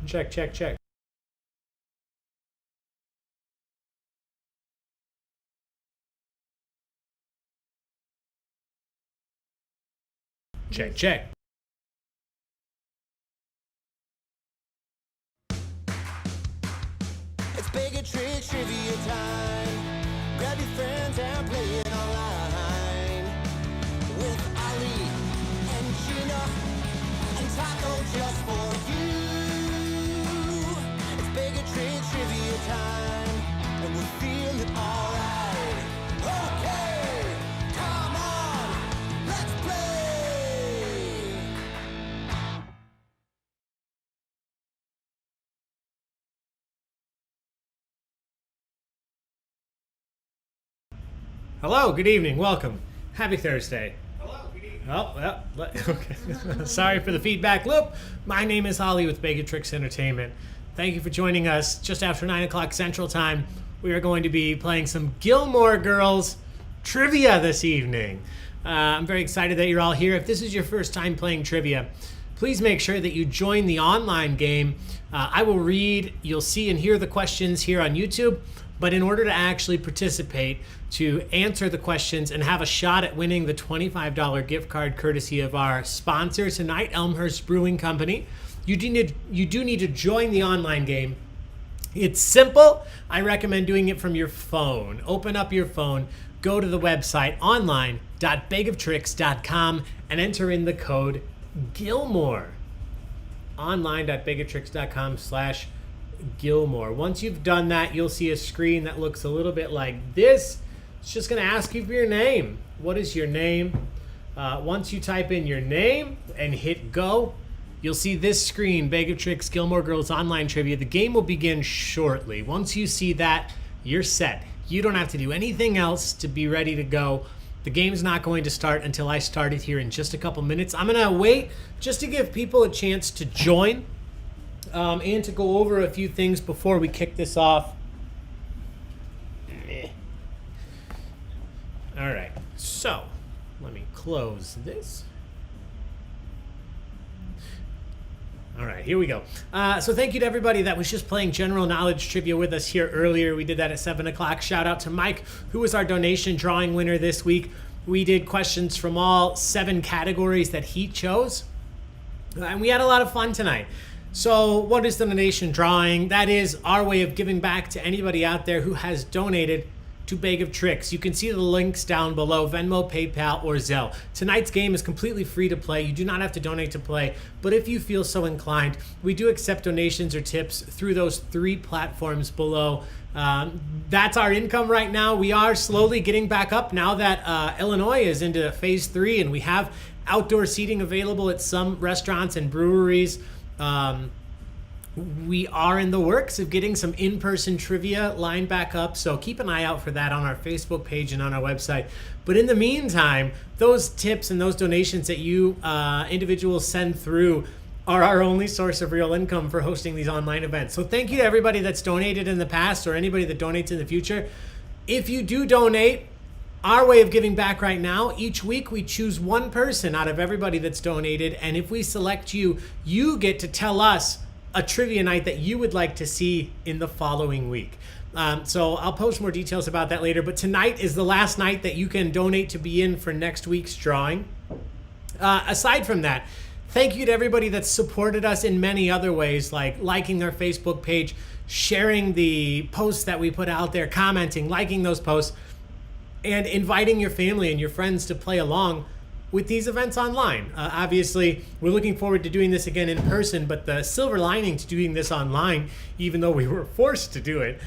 Check, check, check. Check, check. It's Baig and Tricks trivia time. Grab your friends and play it online. With Ali and Gina and Taco just for you. It's Baig and Tricks trivia time. And we're feeling alright. Okay, come on, let's play. Hello, good evening, welcome. Happy Thursday. Hello, good evening. Oh, well, okay. Sorry for the feedback loop. My name is Holly with Baig and Tricks Entertainment. Thank you for joining us just after 9 o'clock Central Time. We are going to be playing some Gilmore Girls trivia this evening. I'm very excited that you're all here. If this is your first time playing trivia, please make sure that you join the online game. I will read, you'll see and hear the questions here on YouTube, but in order to actually participate, to answer the questions and have a shot at winning the $25 gift card courtesy of our sponsor tonight, Elmhurst Brewing Company, you do need to join the online game. It's simple. I recommend doing it from your phone. Open up your phone, go to the website online.baigoftricks.com and enter in the code Gilmore. online.baigoftricks.com/Gilmore. Once you've done that, you'll see a screen that looks a little bit like this. It's just going to ask you for your name. What is your name? Once you type in your name and hit go, you'll see this screen, Baig of Tricks Gilmore Girls Online Trivia. The game will begin shortly. Once you see that, you're set. You don't have to do anything else to be ready to go. The game's not going to start until I start it here in just a couple minutes. I'm going to wait just to give people a chance to join and to go over a few things before we kick this off. All right, so let me close this. All right, here we go. So thank you to everybody that was just playing general knowledge trivia with us here earlier. We did that at 7 o'clock. Shout out to Mike, who was our donation drawing winner this week. We did questions from all 7 categories that he chose. And we had a lot of fun tonight. So what is the donation drawing? That is our way of giving back to anybody out there who has donated to Baig of Tricks. You can see the links down below, Venmo, PayPal, or Zelle. Tonight's game is completely free to play. You do not have to donate to play, but if you feel so inclined, we do accept donations or tips through those 3 platforms below. That's our income right now. We are slowly getting back up now that Illinois is into phase 3 and we have outdoor seating available at some restaurants and breweries. We are in the works of getting some in-person trivia lined back up, so keep an eye out for that on our Facebook page and on our website. But in the meantime, those tips and those donations that you individuals send through are our only source of real income for hosting these online events. So thank you to everybody that's donated in the past or anybody that donates in the future. If you do donate, our way of giving back right now, each week we choose one person out of everybody that's donated, and if we select you, you get to tell us a trivia night that you would like to see in the following week. So I'll post more details about that later, but tonight is the last night that you can donate to be in for next week's drawing. Aside from that, thank you to everybody that's supported us in many other ways, like liking our Facebook page, sharing the posts that we put out there, commenting, liking those posts, and inviting your family and your friends to play along with these events online. Obviously, we're looking forward to doing this again in person, but the silver lining to doing this online, even though we were forced to do it,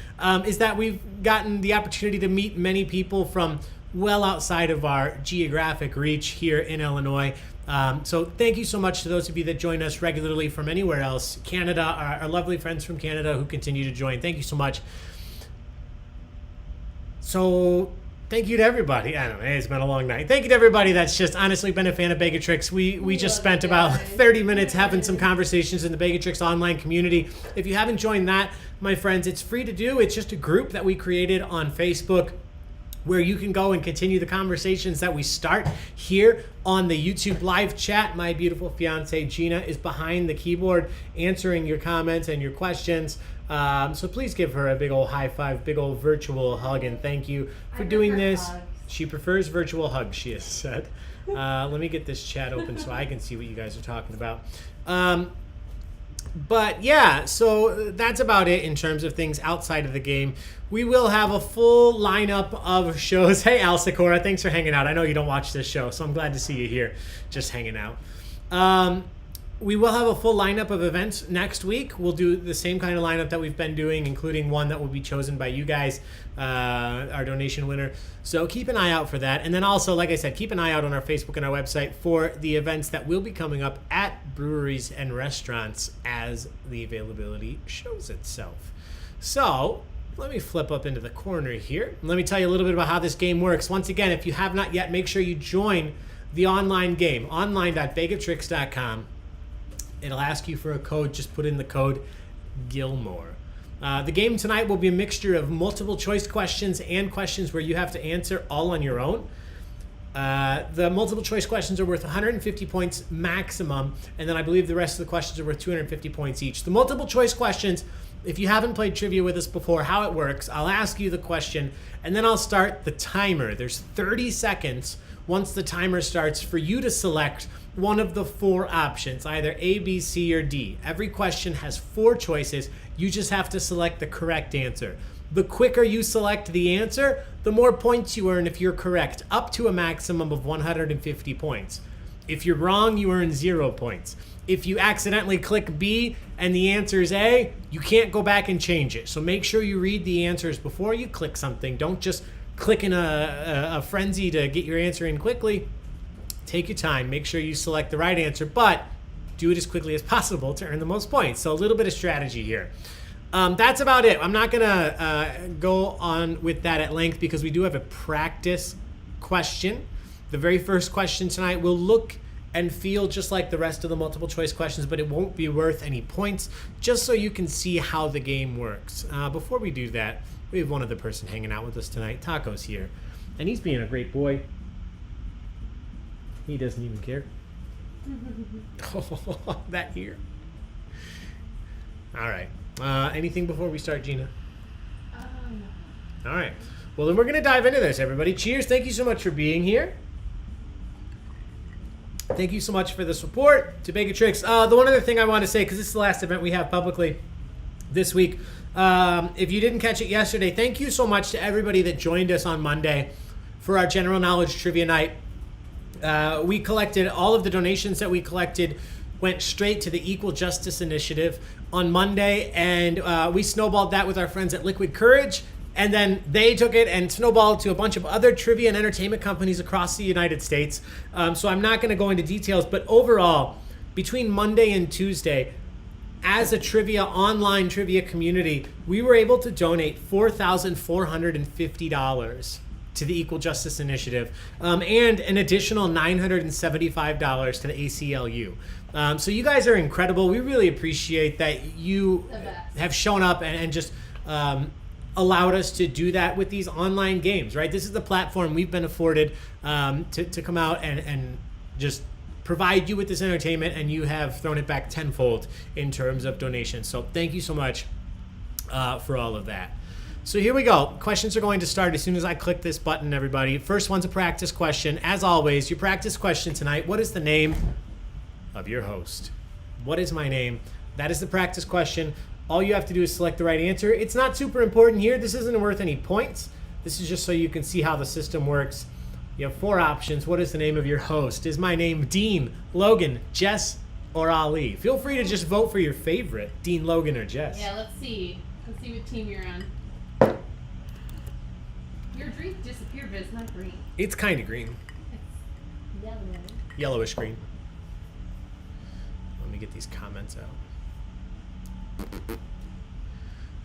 is that we've gotten the opportunity to meet many people from well outside of our geographic reach here in Illinois. So thank you so much to those of you that join us regularly from anywhere else. Canada, our lovely friends from Canada who continue to join. Thank you so much. So thank you to everybody. I don't know, it's been a long night. Thank you to everybody that's just honestly been a fan of Baig of Tricks. We just spent about 30 minutes having some conversations in the Baig of Tricks online community. If you haven't joined that, my friends, it's free to do. It's just a group that we created on Facebook. where you can go and continue the conversations that we start here on the YouTube live chat. My beautiful fiance Gina is behind the keyboard answering your comments and your questions. So please give her a big old high five, big old virtual hug, and thank you for doing this. Hugs. She prefers virtual hugs, she has said. Let me get this chat open so I can see what you guys are talking about. But yeah, so that's about it in terms of things outside of the game. We will have a full lineup of shows. Hey, Al Sikora, thanks for hanging out. I know you don't watch this show, so I'm glad to see you here just hanging out. We will have a full lineup of events next week. We'll do the same kind of lineup that we've been doing, including one that will be chosen by you guys, our donation winner. So keep an eye out for that. And then also, like I said, keep an eye out on our Facebook and our website for the events that will be coming up at breweries and restaurants as the availability shows itself. So let me flip up into the corner here. Let me tell you a little bit about how this game works. Once again, if you have not yet, make sure you join the online game, online.baigoftricks.com. It'll ask you for a code. Just put in the code Gilmore. The game tonight will be a mixture of multiple choice questions and questions where you have to answer all on your own. The multiple choice questions are worth 150 points maximum, and then I believe the rest of the questions are worth 250 points each. The multiple choice questions, if you haven't played trivia with us before, how it works, I'll ask you the question, and then I'll start the timer. There's 30 seconds once the timer starts for you to select one of the four options, either A, B, C, or D. Every question has four choices. You just have to select the correct answer. The quicker you select the answer, the more points you earn if you're correct, up to a maximum of 150 points. If you're wrong, you earn 0 points. If you accidentally click B and the answer is A, you can't go back and change it. So make sure you read the answers before you click something. Don't just click in a frenzy to get your answer in quickly. Take your time. Make sure you select the right answer, but do it as quickly as possible to earn the most points. So a little bit of strategy here. That's about it. I'm not going to go on with that at length because we do have a practice question. The very first question tonight will look and feel just like the rest of the multiple choice questions, but it won't be worth any points, just so you can see how the game works. Before we do that, we have one other person hanging out with us tonight. Taco's here, and he's being a great boy. He doesn't even care. Oh, that here. All right. Anything before we start, Gina? All right. Well, then we're going to dive into this, everybody. Cheers. Thank you so much for being here. Thank you so much for the support to Baig Tricks. The one other thing I want to say, because this is the last event we have publicly this week. If you didn't catch it yesterday, thank you so much to everybody that joined us on Monday for our General Knowledge Trivia Night. We collected all of the donations that we collected went straight to the Equal Justice Initiative on Monday, and we snowballed that with our friends at Liquid Courage, and then they took it and snowballed to a bunch of other trivia and entertainment companies across the United States. So I'm not going to go into details, but overall, between Monday and Tuesday, as a online trivia community, we were able to donate $4,450 to the Equal Justice Initiative, and an additional $975 to the ACLU. So you guys are incredible. We really appreciate that you have shown up and just allowed us to do that with these online games, right? This is the platform we've been afforded to come out and just provide you with this entertainment, and you have thrown it back tenfold in terms of donations. So thank you so much for all of that. So here we go. Questions are going to start as soon as I click this button, everybody. First one's a practice question. As always, your practice question tonight, what is the name of your host? What is my name? That is the practice question. All you have to do is select the right answer. It's not super important here. This isn't worth any points. This is just so you can see how the system works. You have four options. What is the name of your host? Is my name Dean, Logan, Jess, or Ali? Feel free to just vote for your favorite, Dean, Logan, or Jess. Yeah, let's see. Let's see what team you're on. Your drink disappeared, but it's not green. It's kind of green. It's yellow. Yellowish green. Let me get these comments out.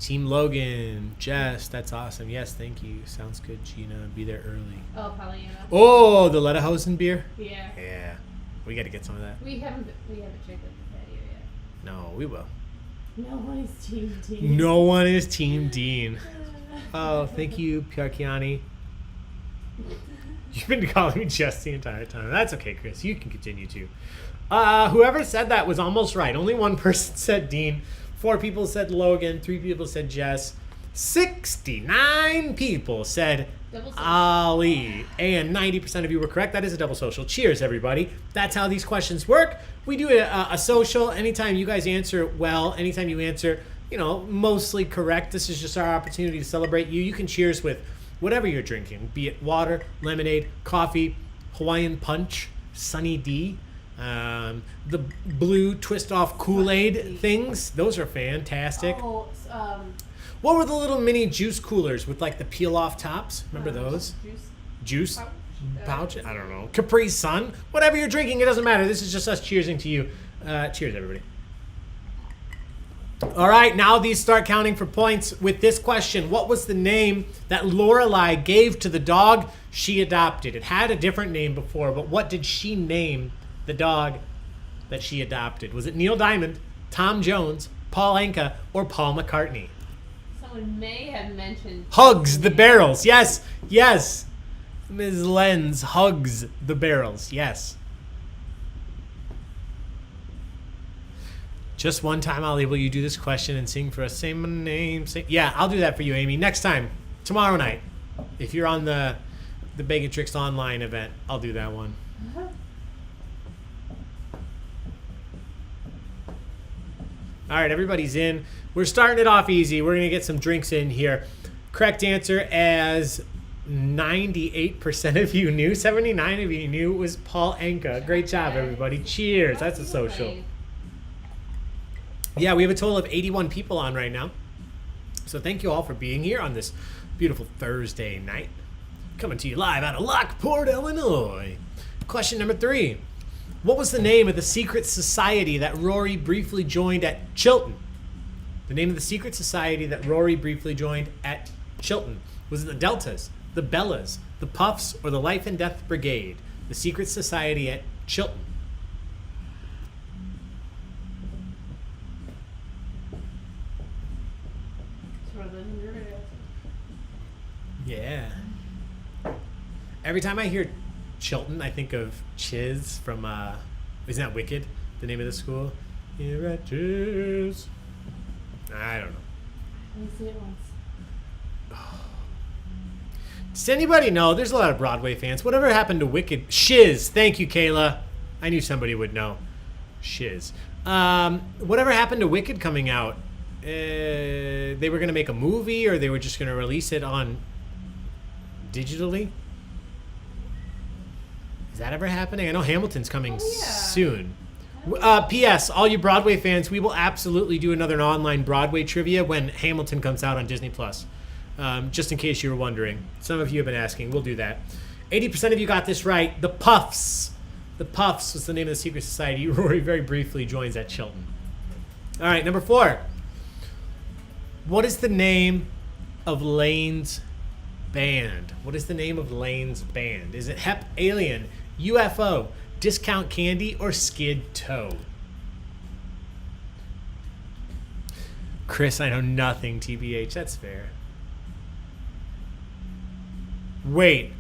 Team Logan, Jess, that's awesome. Yes, thank you. Sounds good, Gina. Be there early. Oh, Pollyanna. Oh, the Lederhosen beer? Yeah. Yeah. We got to get some of that. We haven't checked out the patio yet. No, we will. No one is Team Dean. No one is Team Dean. Oh, thank you, Piarchiani. You've been calling me Jess the entire time. That's okay, Chris. You can continue to. Whoever said that was almost right. Only one person said Dean. 4 people said Logan. 3 people said Jess. 69 people said Double social. Ali. And 90% of you were correct. That is a double social. Cheers, everybody. That's how these questions work. We do a social. Anytime you guys answer well, anytime you answer, mostly correct, this is just our opportunity to celebrate you. You can cheers with whatever you're drinking, be it water, lemonade, coffee, Hawaiian punch, Sunny D, the blue twist-off Kool-Aid things. Those are fantastic. Oh, What were the little mini juice coolers with like the peel-off tops? Remember those? Juice? Pouch? I don't know. Capri Sun? Whatever you're drinking, it doesn't matter. This is just us cheersing to you. Cheers, everybody. All right, now these start counting for points with this question. What was the name that Lorelai gave to the dog she adopted? It had a different name before, but what did she name the dog that she adopted? Was it Neil Diamond, Tom Jones, Paul Anka, or Paul McCartney? someone may have mentioned. Hugs the barrels. Yes, yes. Ms. Lenz hugs the barrels. Yes. Just one time, Ali, will you do this question and sing for us? Say my name. Say, yeah, I'll do that for you, Amy. Next time, tomorrow night. If you're on the Baig and Tricks online event, I'll do that one. All right, everybody's in. We're starting it off easy. We're going to get some drinks in here. Correct answer, as 98% of you knew, 79 of you knew, was Paul Anka. Great job, everybody. Cheers. That's a social. Yeah, we have a total of 81 people on right now. So thank you all for being here on this beautiful Thursday night. Coming to you live out of Lockport, Illinois. Question number 3. What was the name of the secret society that Rory briefly joined at Chilton? The name of the secret society that Rory briefly joined at Chilton. Was it the Deltas, the Bellas, the Puffs, or the Life and Death Brigade? The secret society at Chilton. Yeah. Every time I hear Chilton, I think of Chiz from, isn't that Wicked? The name of the school? Here at Chiz. I don't know. Let me see it once. Does anybody know? There's a lot of Broadway fans. Whatever happened to Wicked? Shiz. Thank you, Kayla. I knew somebody would know. Shiz. Whatever happened to Wicked coming out? They were going to make a movie, or they were just going to release it on digitally? Is that ever happening? I know Hamilton's coming soon. P.S. All you Broadway fans, we will absolutely do another online Broadway trivia when Hamilton comes out on Disney Plus. Just in case you were wondering. Some of you have been asking. We'll do that. 80% of you got this right. The Puffs. The Puffs was the name of the secret society. Rory very briefly joins at Chilton. All right, number 4. What is the name of Lane's band? What is the name of Lane's band? Is it Hep Alien, UFO, Discount Candy, or Skid Toe? Chris, I know nothing, TBH. That's fair. Wait.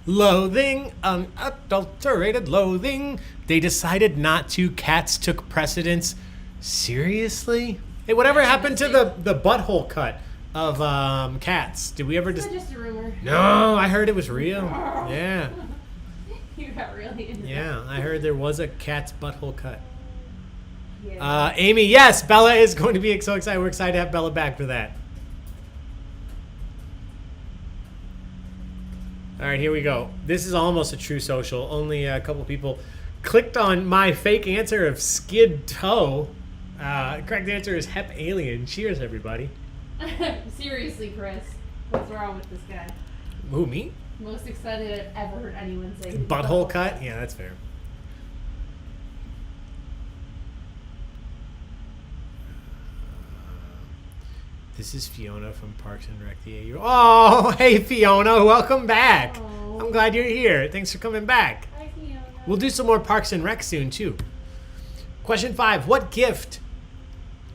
Loathing, unadulterated loathing. They decided not to. Cats took precedence. Seriously? Hey, whatever happened to the butthole cut of Cats? Did we ever Is that just a rumor? No, I heard it was real. Yeah. You got really into Yeah, I heard there was a cat's butthole cut. that. Yeah. Amy, yes, Bella is going to be so excited. We're excited to have Bella back for that. All right, here we go. This is almost a true social. Only a couple people clicked on my fake answer of Skid Toe. Correct answer is Hep Alien. Cheers, everybody. Seriously, Chris, what's wrong with this guy? Who, me? Most excited I've ever heard anyone say. Butthole cut? Yeah, that's fair. This is Fiona from Parks and Rec. Oh, hey, Fiona. Welcome back. Oh. I'm glad you're here. Thanks for coming back. Hi, Fiona. We'll do some more Parks and Rec soon, too. Question 5. What gift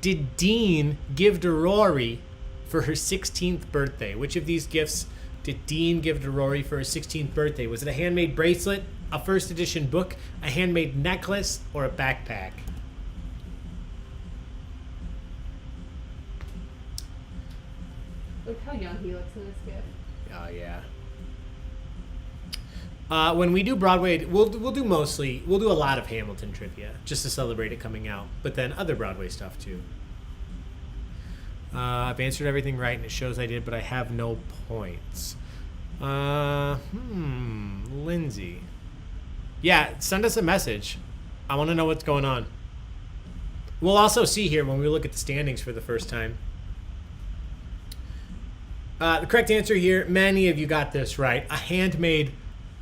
did Dean give to Rory for her 16th birthday? Which of these gifts did Dean give to Rory for his 16th birthday? Was it a handmade bracelet, a first edition book, a handmade necklace, or a backpack? Look how young he looks in this gift. Oh, yeah. When we do Broadway, we'll do a lot of Hamilton trivia just to celebrate it coming out, but then other Broadway stuff too. I've answered everything right, and it shows I did, but I have no points. Lindsay. Yeah, send us a message. I want to know what's going on. We'll also see here when we look at the standings for the first time. The correct answer here, many of you got this right. A handmade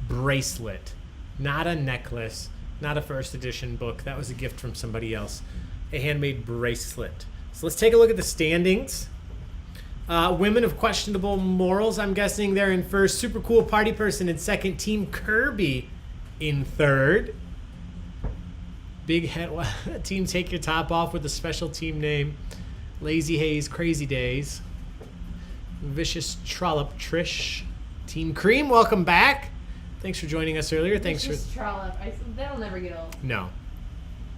bracelet, not a necklace, not a first edition book. That was a gift from somebody else. A handmade bracelet. So let's take a look at the standings. Women of questionable morals, I'm guessing they're in first. Super cool party person in second. Team Kirby in third. Big head team Take Your Top Off with a special team name. Lazy Haze Crazy Days. Vicious Trollop Trish. Team Cream, welcome back. Thanks for joining us earlier. Thanks Vicious for Trollop. That'll never get old. No.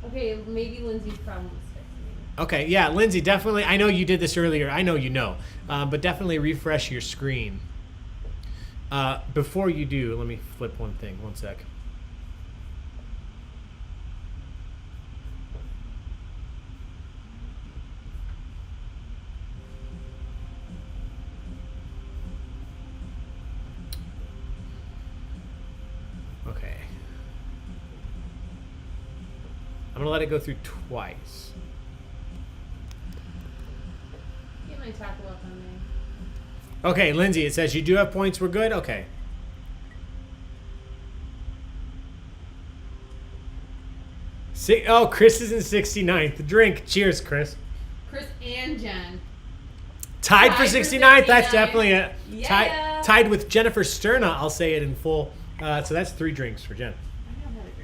Okay, maybe Lindsay's problem was fixing. Okay, yeah, Lindsay, definitely. I know you did this earlier. I know you know. But definitely refresh your screen. Before you do, let me flip one thing. One sec. Okay. I'm going to let it go through twice. Get my tackle up on there. Okay, Lindsay, it says you do have points. We're good? Okay. Chris is in 69th. Drink. Cheers, Chris. Chris and Jen. Tied for 69th. That's 69th. definitely a Yeah. tied with Jennifer Sterna. I'll say it in full. So that's 3 drinks for Jen. I don't have a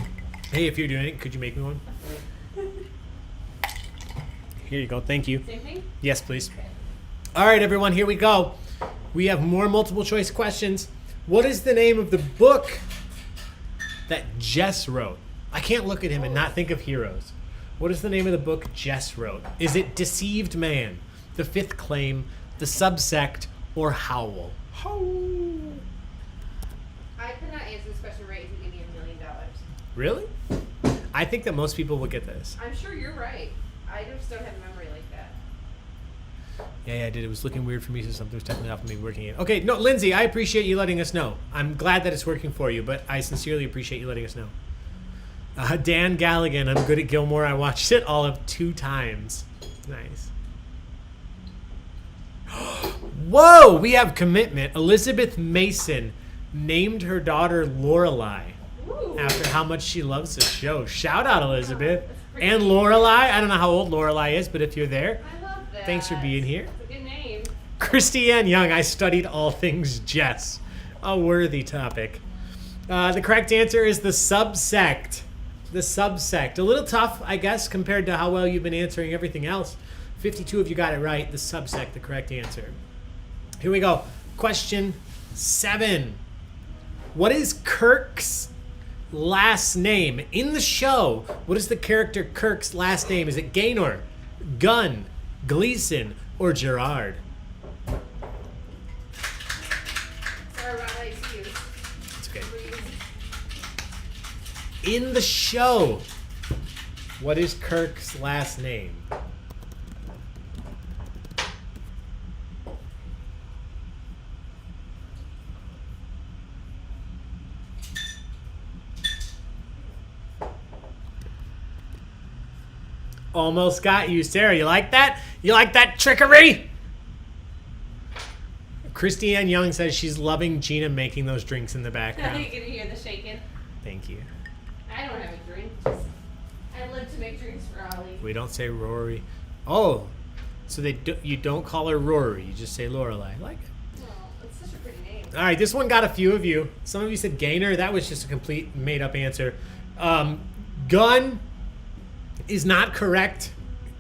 drink. Hey, if you're doing it, could you make me one? Here you go. Thank you. Same thing? Yes, please. Okay. All right, everyone, here we go. We have more multiple choice questions. What is the name of the book that Jess wrote? I can't look at him and not think of heroes. What is the name of the book Jess wrote? Is it Deceived Man, The Fifth Claim, The Subsect, or Howl? Howl. I could not answer this question right if you gave me $1 million. Really? I think that most people will get this. I'm sure you're right. I just don't have a memory like that. Yeah, I did. It was looking weird for me, so something was definitely off of me working it. Okay, no, Lindsay, I appreciate you letting us know. I'm glad that it's working for you, but I sincerely appreciate you letting us know. Dan Galligan, I'm good at Gilmore. I watched it all of 2 times. Nice. Whoa, we have commitment. Elizabeth Mason named her daughter Lorelai Ooh. after how much she loves the show. Shout out, Elizabeth. That's pretty And neat. Lorelai. I don't know how old Lorelai is, but if you're there, I love that. thanks for being here. It's a good name. Christiane Young, I studied all things Jess. A worthy topic. The correct answer is the subsect. The subsect. A little tough, I guess, compared to how well you've been answering everything else. 52 of you got it right. The subsect, the correct answer. Here we go. Question 7. What is Kirk's last name? In the show, what is the character Kirk's last name? Is it Gaynor, Gunn, Gleason, or Gerard? Sorry about that excuse. It's okay. Please. In the show, what is Kirk's last name? Almost got you, Sarah. You like that? You like that trickery? Christiane Young says she's loving Gina making those drinks in the You background. can hear the shaking. Thank you. I don't have a drink. Just, I live to make drinks for Ollie. We don't say Rory. Oh, so you don't call her Rory. You just say Lorelai. I like it. Oh, it's such a pretty name. All right, this one got a few of you. Some of you said Gaynor. That was just a complete made-up answer. Gunn is not correct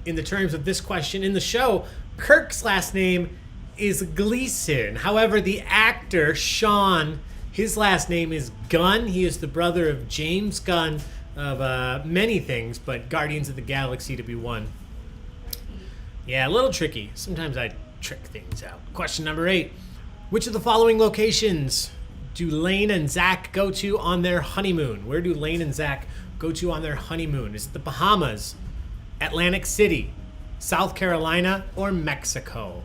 in the terms of this question. In the show, Kirk's last name is Gleason. However, the actor, Sean, his last name is Gunn. He is the brother of James Gunn of many things, but Guardians of the Galaxy to be one. Yeah, a little tricky. Sometimes I trick things out. Question number 8. Which of the following locations do Lane and Zach go to on their honeymoon? Where do Lane and Zach go to on their honeymoon? Is it the Bahamas, Atlantic City, South Carolina, or Mexico?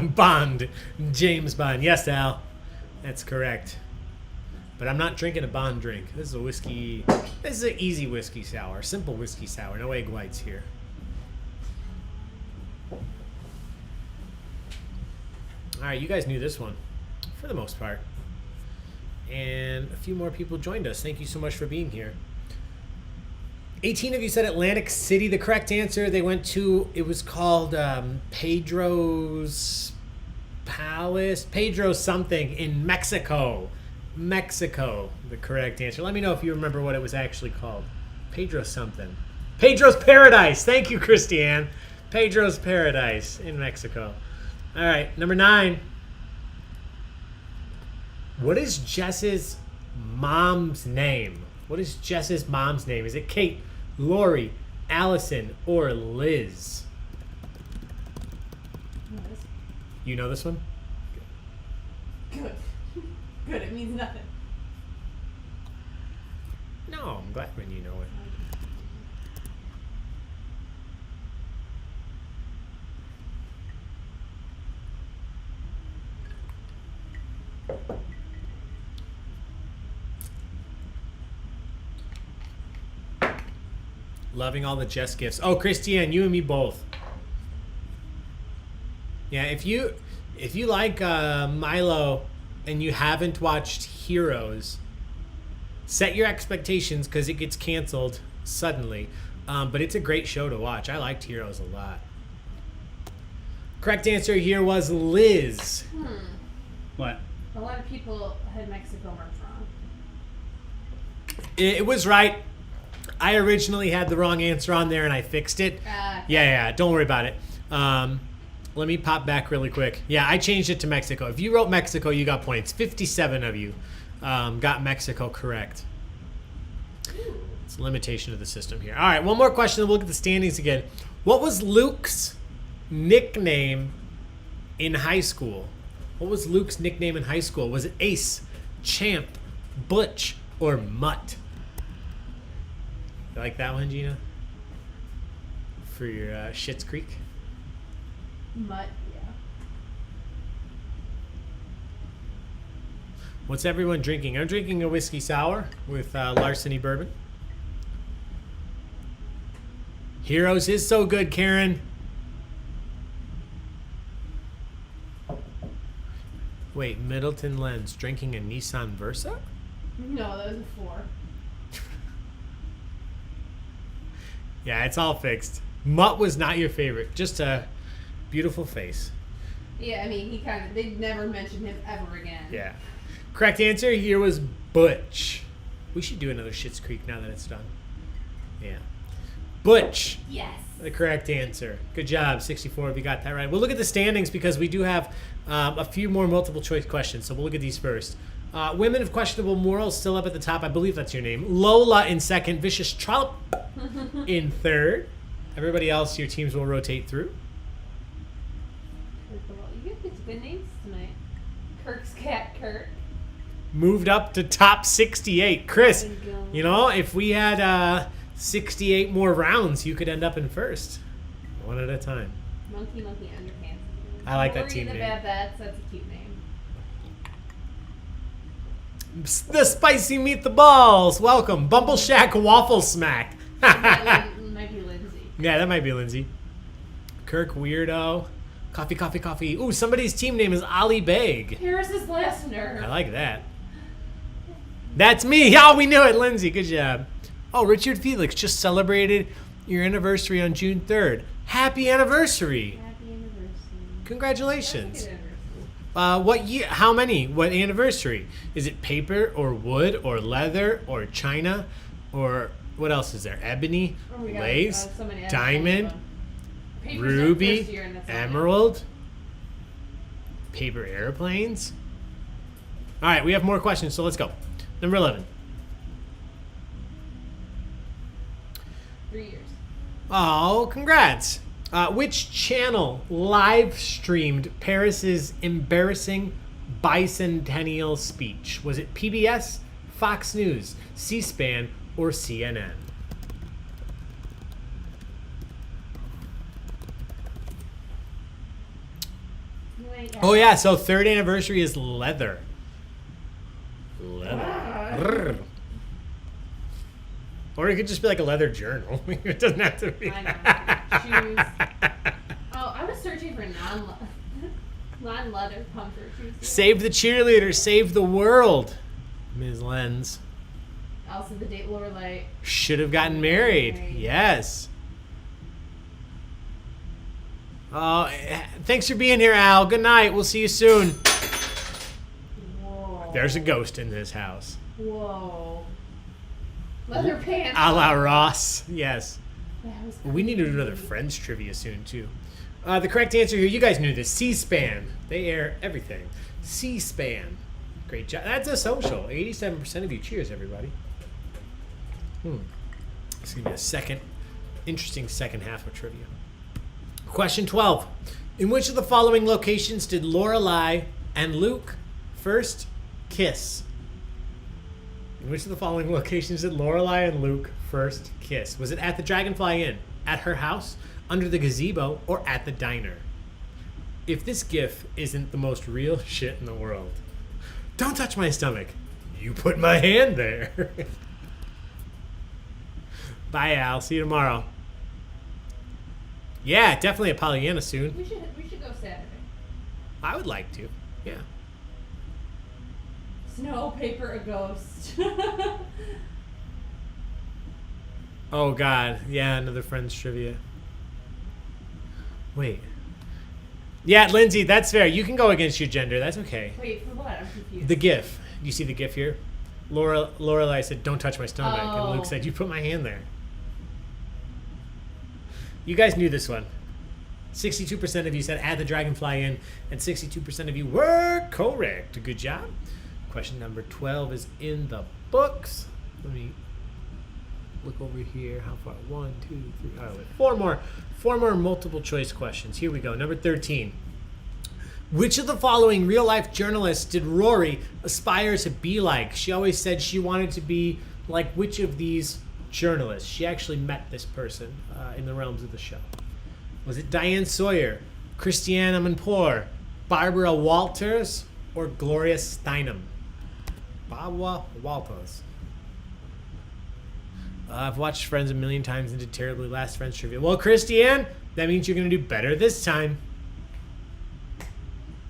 Bond. James Bond. Yes, Al. That's correct. But I'm not drinking a Bond drink. This is a whiskey. This is an easy whiskey sour. Simple whiskey sour. No egg whites here. All right, you guys knew this one for the most part. And a few more people joined us. Thank you so much for being here. 18 of you said Atlantic City. The correct answer, they went to, it was called Pedro's Palace. Pedro something in Mexico. Mexico, the correct answer. Let me know if you remember what it was actually called. Pedro something. Pedro's Paradise. Thank you, Christiane. Pedro's Paradise in Mexico. All right, number 9. What is Jess's mom's name? What is Jess's mom's name? Is it Kate, Lori, Allison, or Liz? You know this one? Good. Good, it means nothing. No, I'm glad when you know it. Loving all the Jess gifts. Oh, Christiane, you and me both. Yeah, if you like Milo and you haven't watched Heroes, set your expectations because it gets canceled suddenly. But it's a great show to watch. I liked Heroes a lot. Correct answer here was Liz. What? A lot of people had Mexico marked wrong. It was right. I originally had the wrong answer on there and I fixed it. Yeah, don't worry about it. Let me pop back really quick. Yeah, I changed it to Mexico. If you wrote Mexico, you got points. 57 of you got Mexico correct. It's a limitation of the system here. All right, one more question, then we'll look at the standings again. What was Luke's nickname in high school? What was Luke's nickname in high school? Was it Ace, Champ, Butch, or Mutt? You like that one, Gina? For your Schitt's Creek? Mutt, yeah. What's everyone drinking? I'm drinking a whiskey sour with Larceny bourbon. Heroes is so good, Karen. Wait, Middleton Lens drinking a Nissan Versa? No, that was a 4. Yeah, it's all fixed. Mutt was not your favorite. Just a beautiful face. Yeah, I mean, they'd never mention him ever again. Yeah. Correct answer here was Butch. We should do another Schitt's Creek now that it's done. Yeah. Butch. Yes. The correct answer. Good job, 64 if you got that right. We'll look at the standings because we do have a few more multiple choice questions, so we'll look at these first. Women of questionable morals still up at the top. I believe that's your name. Lola in second. Vicious Trollop in third. Everybody else, your teams will rotate through. You get these good names tonight. Kirk's cat, Kirk. Moved up to top 68. Chris, you know, if we had 68 more rounds, you could end up in first. One at a time. Monkey Underpants. I like that team name. name. That's a cute name. The spicy meatballs. Welcome. Bumble Shack Waffle Smack. Might be Lindsay. Yeah, that might be Lindsay. Kirk Weirdo. Coffee. Ooh, somebody's team name is Ali Baig. Harris's last nerve. I like that. That's me. Oh, we knew it, Lindsay. Good job. Oh, Richard Felix just celebrated your anniversary on June 3rd. Happy anniversary. Happy anniversary. Congratulations. That's a good anniversary. What year? How many? What anniversary? Is it paper or wood or leather or china or What else is there? Ebony, Oh, we got, lace, so many diamond, Paper's ruby, first year and that's all. emerald, paper airplanes. All right, we have more questions, so let's go. Number 11. 3 years. Oh, congrats. Which channel live streamed Paris's embarrassing bicentennial speech? Was it PBS, Fox News, C-SPAN, or CNN? Oh, yeah, so third anniversary is leather. Leather. Or it could just be like a leather journal. It doesn't have to be. I know. Shoes. Oh, I was searching for non-leather comfort shoes. Save the cheerleader, save the world. Ms. Lenz. Also, the date Lorelai. Should have gotten married. Married. Yes. Oh, thanks for being here, Al. Good night. We'll see you soon. Whoa. There's a ghost in this house. Whoa. Leather pants. A la Ross. Yes. That was We need to do another Friends trivia soon, too. The correct answer here, you guys knew this. C-SPAN. They air everything. C-SPAN. Great job. That's a social. 87% of you. Cheers, everybody. It's going to be a interesting second half of trivia. Question 12. In which of the following locations did Lorelai and Luke first kiss? In which of the following locations did Lorelai and Luke first kiss? Was it at the Dragonfly Inn, at her house, under the gazebo, or at the diner? If this gif isn't the most real shit in the world, don't touch my stomach. You put my hand there. Bye, Al. See you tomorrow. Yeah, definitely a Pollyanna soon. We should go Saturday. I would like to. Yeah. Snow, paper, a ghost. Oh, God. Yeah, another Friends trivia. Wait. Yeah, Lindsay, that's fair. You can go against your gender. That's okay. Wait, for what? I'm confused. The GIF. You see the GIF here? Lorelai said, don't touch my stomach. And Luke said, you put my hand there. You guys knew this one. 62% of you said at the Dragonfly Inn, and 62% of you were correct. Good job. Question number 12 is in the books. Let me look over here. How far? 1, 2, 3. Oh, wait. Four more multiple choice questions. Here we go. Number 13. Which of the following real life journalists did Rory aspire to be like? She always said she wanted to be like which of these journalists? She actually met this person in the realms of the show. Was it Diane Sawyer, Christiane Amanpour, Barbara Walters, or Gloria Steinem? Barbara Walters. I've watched Friends a million times and did terribly last Friends trivia. Well, Christiane, that means you're going to do better this time.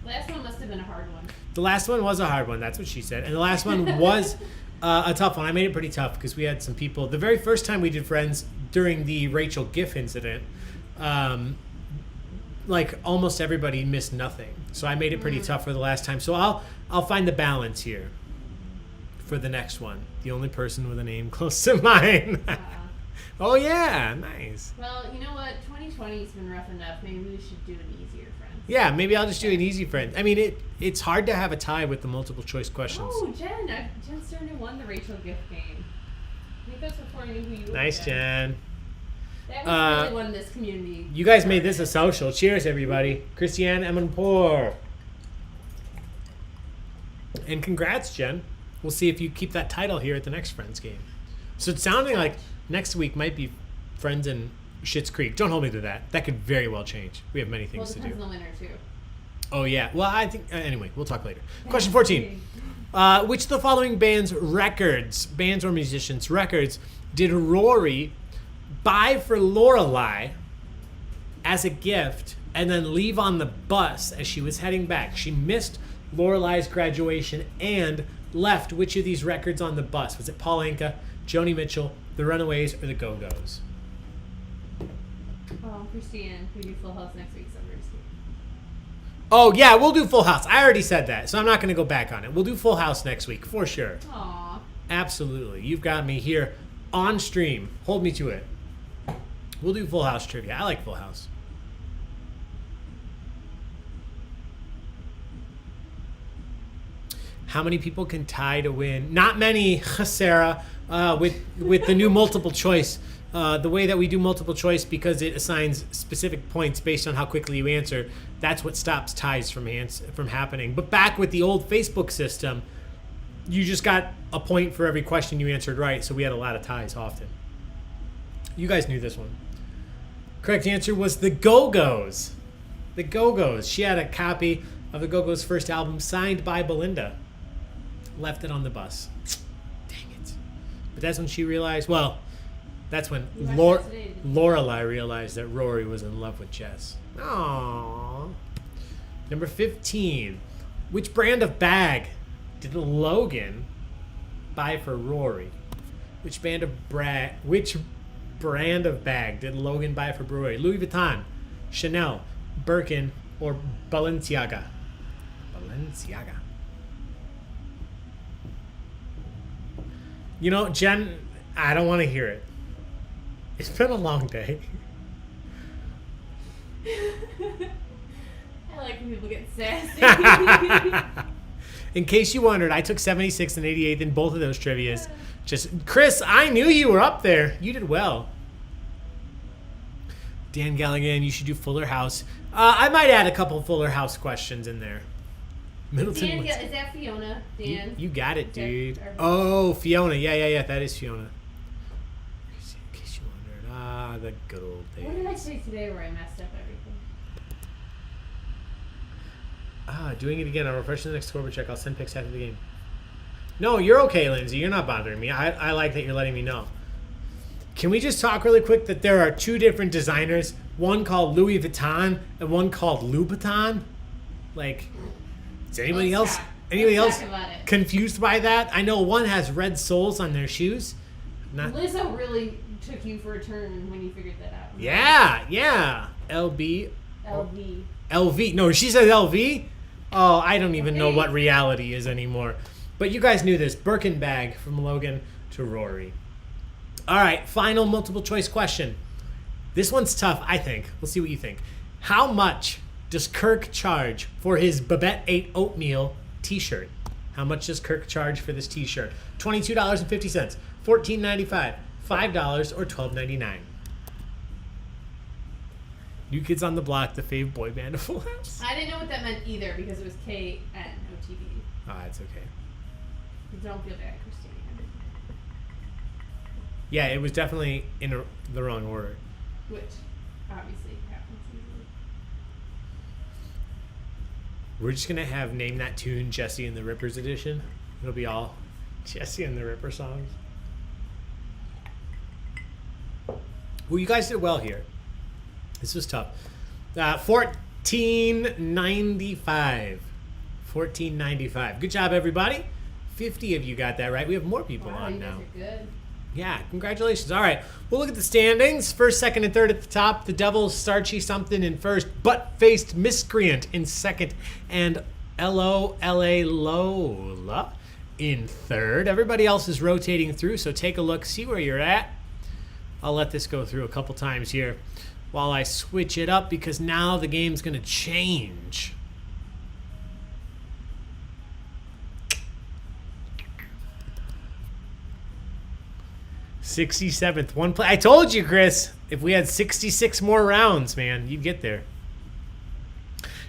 Last one must have been a hard one. The last one was a hard one. That's what she said. And the last one was a tough one. I made it pretty tough because we had some people. The very first time we did Friends during the Rachel GIF incident, like almost everybody missed nothing. So I made it pretty tough for the last time. So I'll find the balance here for the next one. The only person with a name close to mine. Oh, yeah. Nice. Well, you know what? 2020's been rough enough. Maybe we should do an easier Friends. Yeah, maybe I'll just do an easy Friend. I mean, it's hard to have a tie with the multiple choice questions. Oh, Jen certainly won the Rachel gift game. I think that's before I knew who you were. Nice, Jen. That was really one this community. You guys made this a social. Cheers, everybody. Christiane Amanpour. And congrats, Jen. We'll see if you keep that title here at the next Friends game. So it's sounding like next week might be Friends and Schitt's Creek. Don't hold me to that. That could very well change. We have many things to do. Depends on the winner, too. Oh, yeah. Well, I think... anyway, we'll talk later. Question 14. Which of the following bands or musicians' records, did Rory buy for Lorelai as a gift and then leave on the bus as she was heading back? She missed Lorelai's graduation and left which of these records on the bus? Was it Paul Anka, Joni Mitchell, the Runaways, or the Go-Go's? Oh, Christiane, we do Full House next week, so we're just... Oh, yeah, we'll do Full House. I already said that, so I'm not going to go back on it. We'll do Full House next week, for sure. Aw. Absolutely. You've got me here on stream. Hold me to it. We'll do Full House trivia. I like Full House. How many people can tie to win? Not many, Sarah, with the new multiple choice. The way that we do multiple choice, because it assigns specific points based on how quickly you answer, that's what stops ties from happening. But back with the old Facebook system, you just got a point for every question you answered right, so we had a lot of ties often. You guys knew this one. Correct answer was the Go-Go's. The Go-Go's. She had a copy of the Go-Go's first album signed by Belinda. Left it on the bus. Dang it. But that's when she realized, well, that's when Lorelai realized that Rory was in love with Jess. Aww. Number 15. Which brand of bag did Logan buy for Rory? Which brand of bag did Logan buy for Rory? Louis Vuitton, Chanel, Birkin, or Balenciaga? Balenciaga. You know, Jen, I don't want to hear it. It's been a long day. I like when people get sassy. In case you wondered, I took 76th and 88th in both of those trivias. Just, Chris, I knew you were up there. You did well. Dan Galligan, you should do Fuller House. I might add a couple Fuller House questions in there. Middleton. Dan, is that Fiona? Dan? You got it, dude. Oh, Fiona. Yeah. That is Fiona. In case you wondered. The good old days. What did I say today where I messed up everything? Doing it again. I'll refresh the next scoreboard check. I'll send pics after the game. No, you're okay, Lindsay. You're not bothering me. I like that you're letting me know. Can we just talk really quick that there are two different designers, one called Louis Vuitton and one called Louboutin? Like, is anybody else confused by that? I know one has red soles on their shoes. Lizzo really took you for a turn when you figured that out. Yeah. LV. No, she said LV? Oh, I don't even know what reality is anymore. But you guys knew this. Birkin bag from Logan to Rory. All right, final multiple choice question. This one's tough, I think. We'll see what you think. How much does Kirk charge for his Babette Ate Oatmeal T-shirt? How much does Kirk charge for this T-shirt? $22.50, $14.95, $5, or $12.99? New Kids on the Block, the fave boy band of Full House. I didn't know what that meant either because it was KNOTB. Oh, it's okay. Don't feel bad, Christine. Yeah, it was definitely in the wrong order. Which obviously happens easily. We're just going to name that tune Jesse and the Rippers edition. It'll be all Jesse and the Ripper songs. Well, you guys did well here. This was tough. $14.95. $14.95. Good job, everybody. 50 of you got that right. We have more people on now. You guys are good. Yeah, congratulations. All right, we'll look at the standings. First, second, and third at the top. The Devils, Starchy Something in first. Butt-faced Miscreant in second. And L.O.L.A. Lola in third. Everybody else is rotating through, so take a look. See where you're at. I'll let this go through a couple times here while I switch it up because now the game's going to change. $67th, one play. I told you, Chris, if we had 66 more rounds, man, you'd get there.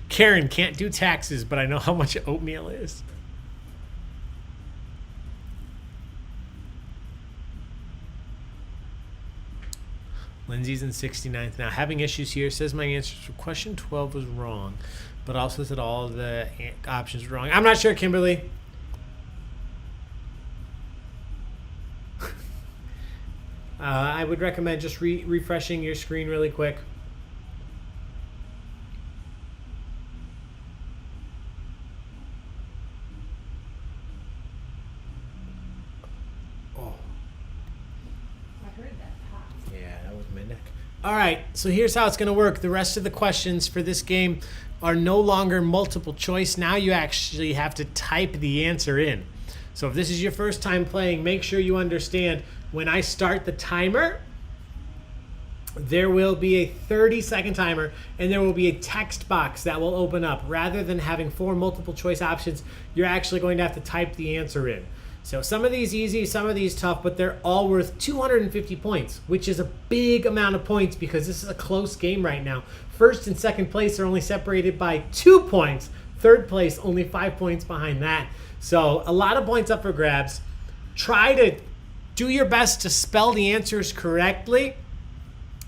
Karen, can't do taxes, but I know how much oatmeal is. Lindsay's in 69th now. Having issues here. Says my answer for question 12 was wrong, but also said all the options were wrong. I'm not sure, Kimberly. I would recommend just refreshing your screen really quick. Oh. I heard that pop. Yeah, that was my neck. All right, so here's how it's going to work. The rest of the questions for this game are no longer multiple choice. Now you actually have to type the answer in. So if this is your first time playing, make sure you understand when I start the timer, there will be a 30-second timer, and there will be a text box that will open up. Rather than having 4 multiple choice options, you're actually going to have to type the answer in. So some of these easy, some of these tough, but they're all worth 250 points, which is a big amount of points because this is a close game right now. First and second place are only separated by 2 points. Third place, only 5 points behind that. So a lot of points up for grabs. Try to do your best to spell the answers correctly.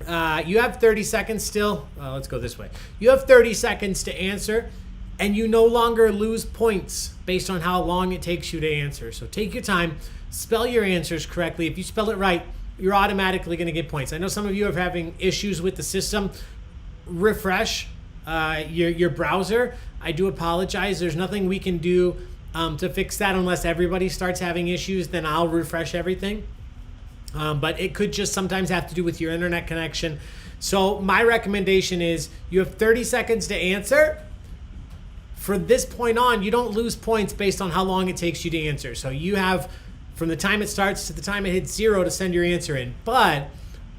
You have 30 seconds still. Let's go this way. You have 30 seconds to answer, and you no longer lose points based on how long it takes you to answer. So take your time, spell your answers correctly. If you spell it right, you're automatically going to get points. I know some of you are having issues with the system. Refresh your browser. I do apologize. There's nothing we can do to fix that unless everybody starts having issues. Then I'll refresh everything. But it could just sometimes have to do with your internet connection. So my recommendation is you have 30 seconds to answer. For this point on, you don't lose points based on how long it takes you to answer. So you have from the time it starts to the time it hits 0 to send your answer in. But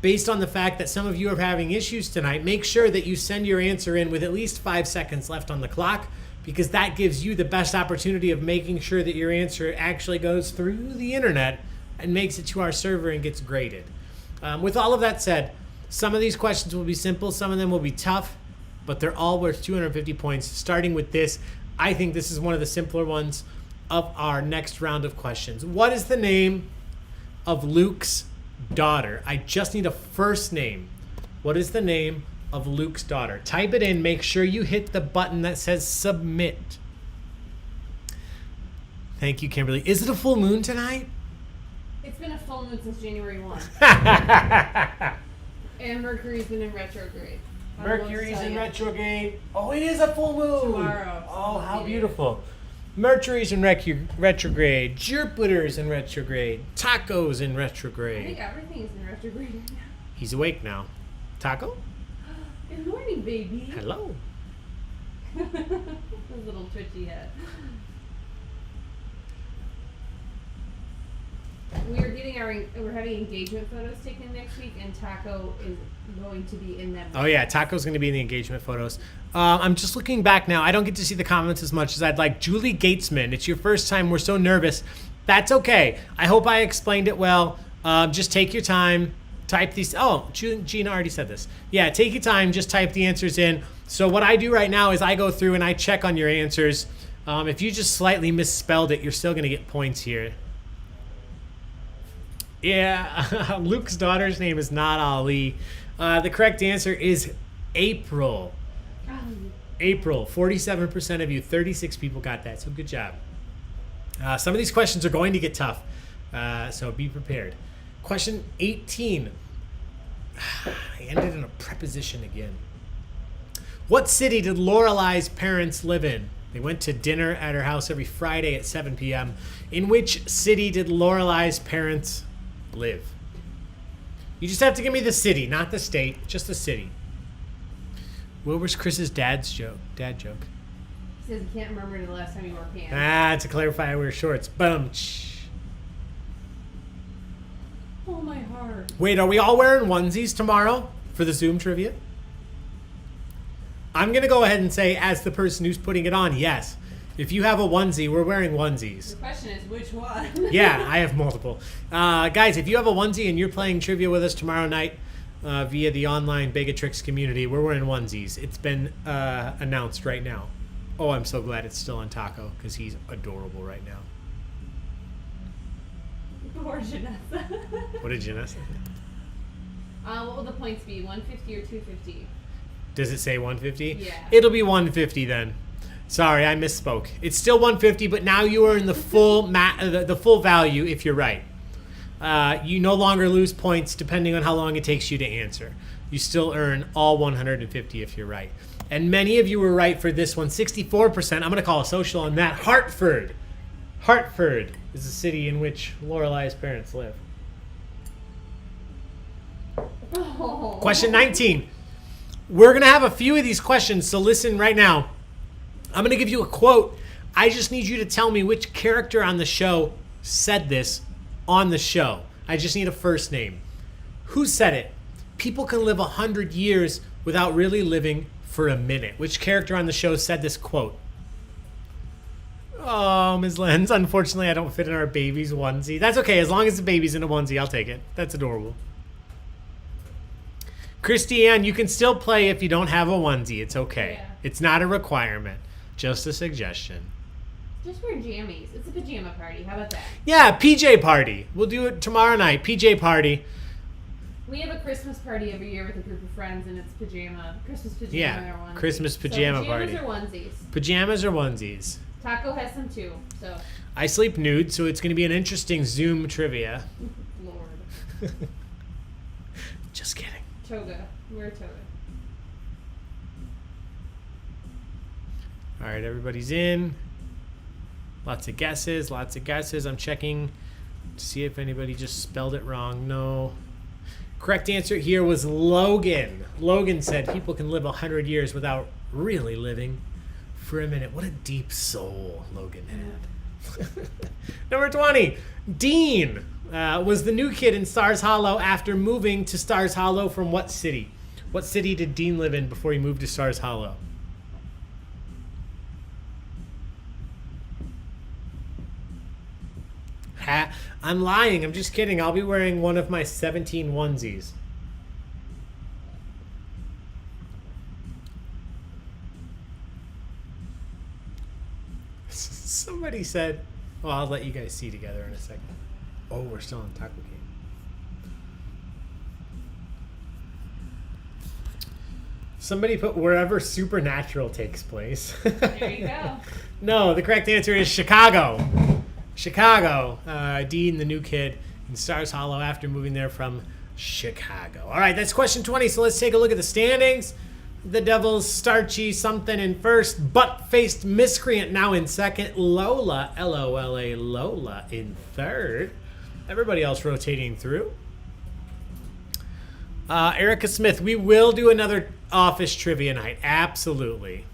based on the fact that some of you are having issues tonight, make sure that you send your answer in with at least 5 seconds left on the clock, because that gives you the best opportunity of making sure that your answer actually goes through the internet and makes it to our server and gets graded. With all of that said, some of these questions will be simple, some of them will be tough, but they're all worth 250 points. Starting with this, I think this is one of the simpler ones of our next round of questions. What is the name of Luke's daughter? I just need a first name. What is the name of Luke's daughter? Type it in. Make sure you hit the button that says submit. Thank you, Kimberly. Is it a full moon tonight? It's been a full moon since January 1. And Mercury's been in retrograde. Mercury's in retrograde. Oh, it is a full moon. Tomorrow. Oh, how beautiful. Mercury's in retrograde. Jupiter's in retrograde. Taco's in I retrograde. think everything's in retrograde right now. He's awake now. Taco? Good morning, baby. Hello. A little twitchy head. We're having engagement photos taken next week, and Taco is going to be in them. Oh yeah, Taco's going to be in the engagement photos. I'm just looking back now. I don't get to see the comments as much as I'd like. Julie Gatesman, it's your first time. We're so nervous. That's okay. I hope I explained it well. Just take your time. Type these. Oh, Gina already said this. Yeah, take your time. Just type the answers in. So what I do right now is I go through and I check on your answers. If you just slightly misspelled it, you're still going to get points here. Yeah, Luke's daughter's name is not Ali. The correct answer is April. April. 47% of you, 36 people got that. So good job. Some of these questions are going to get tough. So be prepared. Question 18. I ended in a preposition again. What city did Lorelai's parents live in? They went to dinner at her house every Friday at 7 p.m. In which city did Lorelai's parents live? You just have to give me the city, not the state, just the city. Where was Chris's dad joke? He says he can't remember the last time he wore pants. To clarify, I wear shorts. Boom. Oh, my heart. Wait, are we all wearing onesies tomorrow for the Zoom trivia? I'm going to go ahead and say, as the person who's putting it on, yes. If you have a onesie, we're wearing onesies. The question is, which one? Yeah, I have multiple. Guys, if you have a onesie and you're playing trivia with us tomorrow night via the online Baig Ate Tricks community, we're wearing onesies. It's been announced right now. Oh, I'm so glad it's still on Taco because he's adorable right now. Poor Janessa. What did Janessa say? What will the points be, 150 or 250? Does it say 150? Yeah. It'll be 150 then. Sorry, I misspoke. It's still 150, but now you are in the full the full value if you're right. You no longer lose points depending on how long it takes you to answer. You still earn all 150 if you're right. And many of you were right for this one. 64%. I'm going to call a social on that. Hartford. Hartford is the city in which Lorelai's parents live. Oh. Question 19. We're going to have a few of these questions, so listen right now. I'm going to give you a quote. I just need you to tell me which character on the show said this on the show. I just need a first name. Who said it? People can live 100 years without really living for a minute. Which character on the show said this quote? Oh, Ms. Lenz, unfortunately I don't fit in our baby's onesie. That's okay, as long as the baby's in a onesie, I'll take it. That's adorable. Christiane, you can still play if you don't have a onesie. It's okay. Yeah. It's not a requirement. Just a suggestion. Just wear jammies. It's a pajama party. How about that? Yeah, PJ party. We'll do it tomorrow night. PJ party. We have a Christmas party every year with a group of friends, and it's Christmas pajama Yeah, or onesie. Christmas pajama party. Pajamas or onesies. Pajamas or onesies. Taco has some too, so. I sleep nude, so it's going to be an interesting Zoom trivia. Lord. Just kidding. Toga. Wear a toga. All right, everybody's in. Lots of guesses, I'm checking to see if anybody just spelled it wrong. No. Correct answer here was Logan. Logan said people can live 100 years without really living for a minute. What a deep soul Logan had. Number 20. Dean was the new kid in Stars Hollow after moving to Stars Hollow from what city? What city did Dean live in before he moved to Stars Hollow? I'm lying. I'm just kidding. I'll be wearing one of my 17 onesies. Somebody said, well, I'll let you guys see together in a second. Oh, we're still on Taco Game. Somebody put wherever Supernatural takes place. There you go. No, the correct answer is Chicago. Chicago. Dean, the new kid in Stars Hollow after moving there from Chicago. All right, that's question 20. So let's take a look at the standings. The Devils, starchy something in first. Butt-faced miscreant now in second. Lola, L-O-L-A, Lola in third. Everybody else rotating through. Erica Smith, we will do another office trivia night. Absolutely.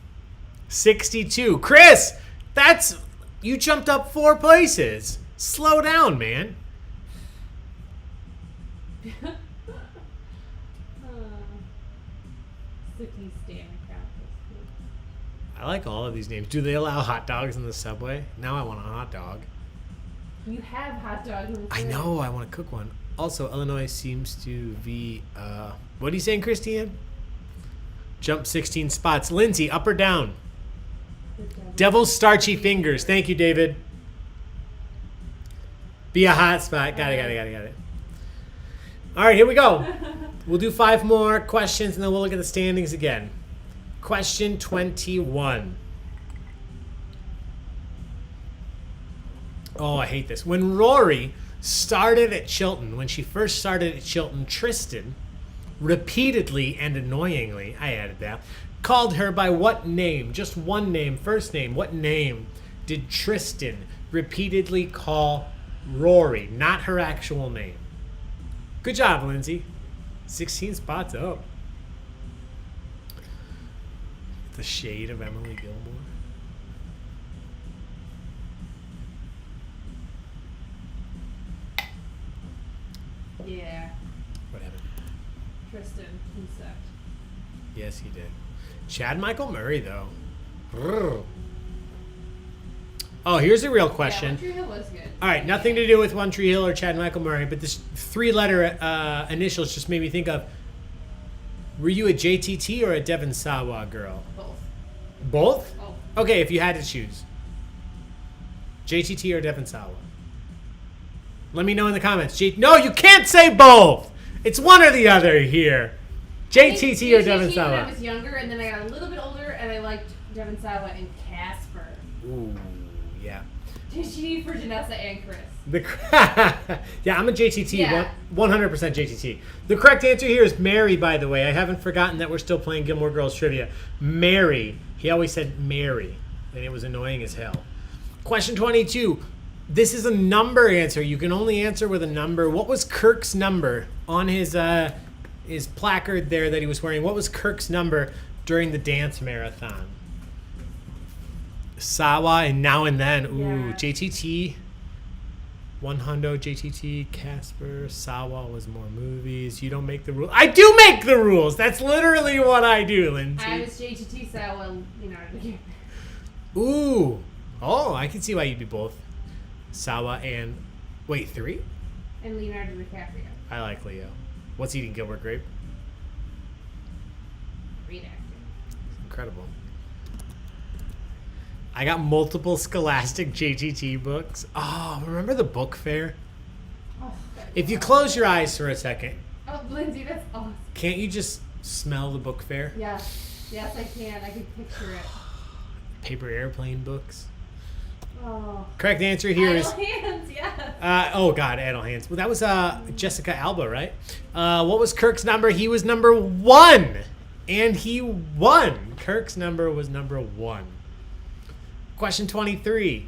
62. Chris, you jumped up 4 places. Slow down, man. I like all of these names. Do they allow hot dogs in the subway? Now I want a hot dog. You have hot dogs in the I know. I want to cook one. Also, Illinois seems to be... what are you saying, Christiane? Jump 16 spots. Lindsay, up or down? Devil's starchy fingers. Thank you, David. Be a hot spot. Got it. All right, here we go. We'll do 5 more questions, and then we'll look at the standings again. Question 21. Oh, I hate this. When Rory started at Chilton, when she first started at Chilton, Tristan repeatedly and annoyingly, I added that, called her by what name? Just one name, first name. What name did Tristan repeatedly call Rory? Not her actual name. Good job, Lindsay. 16 spots up. The shade of Emily Gilmore. Yeah. What happened? Tristan, he sucked. Yes, he did. Chad Michael Murray, though. Brrr. Oh, here's a real question. Yeah, One Tree Hill was good. All right, nothing to do with One Tree Hill or Chad Michael Murray, but this 3-letter initials just made me think of, were you a JTT or a Devon Sawa girl? Both. Both? Oh. Okay, if you had to choose. JTT or Devon Sawa? Let me know in the comments. No, you can't say both! It's one or the other here. JTT or Devon Sawa? When I was younger, and then I got a little bit older, and I liked Devon Sawa and Casper. Ooh, yeah. JTT for Janessa and Chris. Yeah, I'm a JTT, Yeah. 100% JTT. The correct answer here is Mary, by the way. I haven't forgotten that we're still playing Gilmore Girls Trivia. Mary. He always said Mary, and it was annoying as hell. Question 22. This is a number answer. You can only answer with a number. What was Kirk's number on his placard there that he was wearing? What was Kirk's number during the dance marathon? Sawa and Now and Then. Ooh, Yeah. JTT. One Hundo, JTT, Casper, Sawa was more movies. You don't make the rules. I do make the rules. That's literally what I do, Lindsay. I was JTT Sawa, Leonardo DiCaprio. Ooh. Oh, I can see why you'd be both. Sawa and... Wait, 3? And Leonardo DiCaprio. I like Leo. What's Eating Gilbert Grape? Great actor. Incredible. I got multiple Scholastic JTT books. Oh, remember the book fair? Oh, If you close your eyes for a second, oh, Lindsay, that's awesome. can't you just smell the book fair? Yes. Yes, I can. I can picture it. Paper airplane books. Oh. Correct answer here is... Idle Hands, yes. oh, God, Idle Hands. Well, that was Jessica Alba, right? What was Kirk's number? He was number 1. And he won. Kirk's number was number 1. Question 23.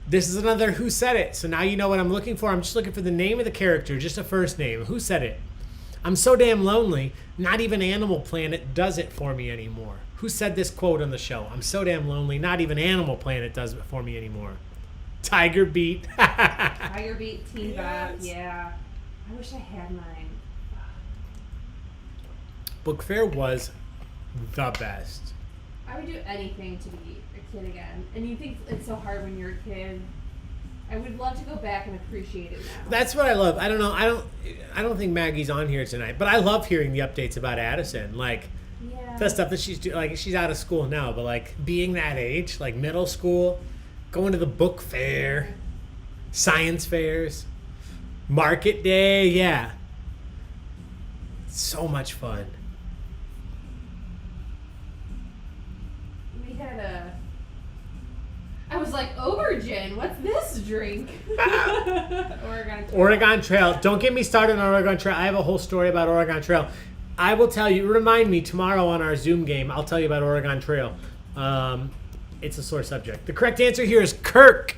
This is another Who Said It. So now you know what I'm looking for. I'm just looking for the name of the character, just a first name. Who said it? I'm so damn lonely, not even Animal Planet does it for me anymore. Who said this quote on the show? I'm so damn lonely, not even Animal Planet does it for me anymore. Tiger Beat. Tiger Beat, Teen Bob, Yes. yeah. I wish I had mine. Book Fair was the best. I would do anything to be a kid again. And you think it's so hard when you're a kid. I would love to go back and appreciate it now. That's what I love. I don't know. I don't think Maggie's on here tonight, but I love hearing the updates about Addison. Like Yeah. the stuff that she's doing. Like she's out of school now, but like being that age, like middle school, going to the book fair, science fairs, market day. Yeah, so much fun. We had I was like, Aubergine, what's this drink? Oregon Trail. Don't get me started on Oregon Trail. I have a whole story about Oregon Trail. I will tell you. Remind me tomorrow on our Zoom game. I'll tell you about Oregon Trail. It's a sore subject. The correct answer here is Kirk.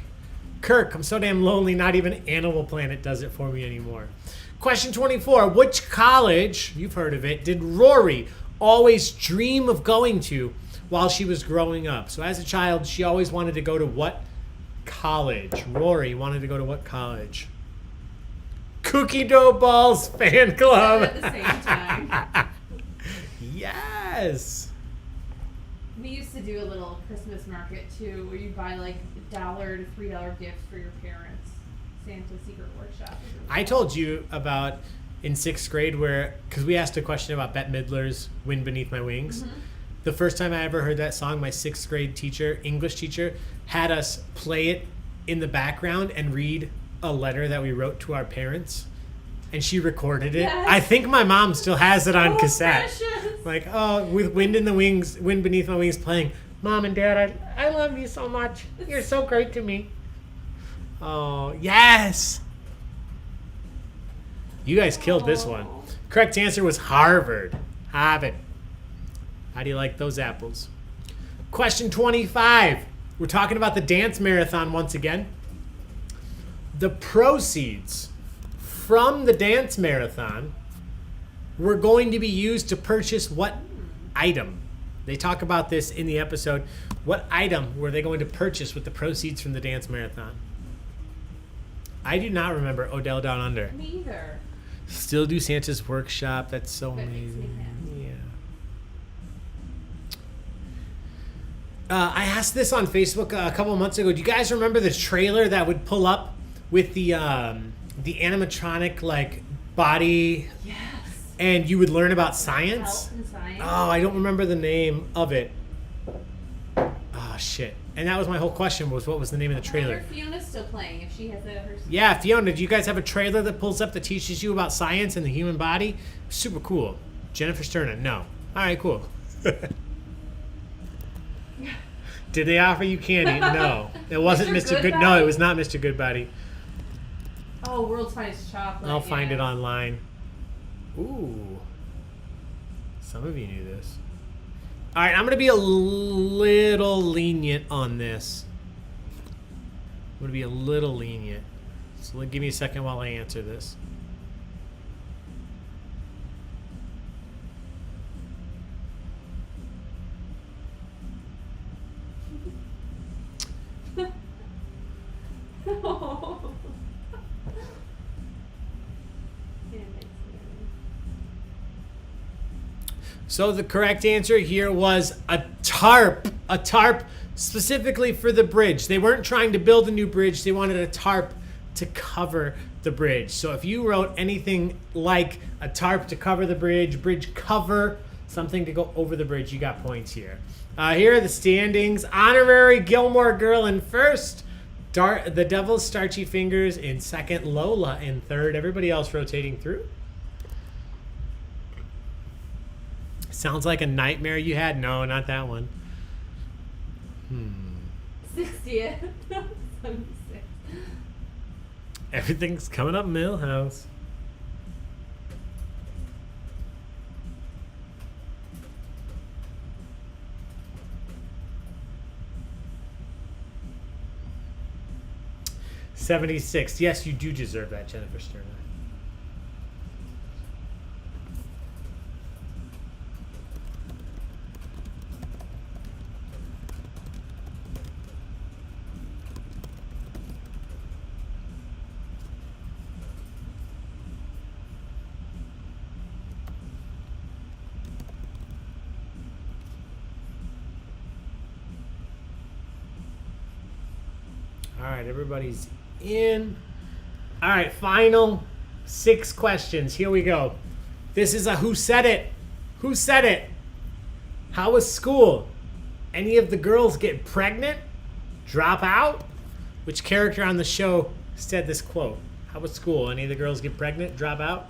Kirk. I'm so damn lonely. Not even Animal Planet does it for me anymore. Question 24. Which college, you've heard of it, did Rory always dream of going to while she was growing up? So as a child, she always wanted to go to what college? Rory wanted to go to what college? Cookie Dough Balls Fan Club. At the same time. Yes. We used to do a little Christmas market too, where you buy like $1 to $3 gifts for your parents. Santa's Secret Workshop. I told you about in 6th grade where, because we asked a question about Bette Midler's Wind Beneath My Wings. Mm-hmm. The first time I ever heard that song, my 6th grade teacher, English teacher, had us play it in the background and read a letter that we wrote to our parents. And she recorded it. Yes. I think my mom still has it on Oh, cassette. precious. Like, oh, with Wind in the Wings, Wind Beneath My Wings playing. Mom and Dad, I love you so much. You're so great to me. Oh, yes. You guys killed this one. Correct answer was Harvard. Harvard. How do you like those apples? Question 25. We're talking about the dance marathon once again. The proceeds from the dance marathon were going to be used to purchase what item? They talk about this in the episode. What item were they going to purchase with the proceeds from the dance marathon? I do not remember Odell Down Under. Me either. Still do Santa's Workshop. That's so That makes me amazing. happy. Yeah. I asked this on Facebook a couple of months ago. Do you guys remember the trailer that would pull up with the animatronic like body, Yes. and you would learn about science? Health and science. Oh, I don't remember the name of it. Oh shit! And that was my whole question: was what was the name of the I trailer? wonder if Fiona's still playing. If she has her. Yeah, Fiona, do you guys have a trailer that pulls up that teaches you about science and the human body? Super cool. Jennifer Sterna, no. All right, cool. Did they offer you candy? No. It wasn't Mr. Good. No, it was not Mr. Goodbody. Oh, World's Finest Chocolate. I'll find it yes. online. Ooh. Some of you knew this. All right, I'm going to be a little lenient on this. I'm going to be a little lenient. So give me a second while I answer this. So the correct answer here was a tarp. A tarp specifically for the bridge. They weren't trying to build a new bridge. They wanted a tarp to cover the bridge. So if you wrote anything like a tarp to cover the bridge cover, something to go over the bridge, you got points here. Here are the standings. Honorary Gilmore girl in first. The Devil's Starchy Fingers in second. Lola in third. Everybody else rotating through. Sounds like a nightmare you had. No, not that one. 60th. 76. Everything's coming up Millhouse. $76. Yes, you do deserve that, Jennifer Sterner. All right, everybody's in. All right, final 6 questions. Here we go. This is a who said it? Who said it? How was school? Any of the girls get pregnant? Drop out? Which character on the show said this quote? How was school? Any of the girls get pregnant? Drop out?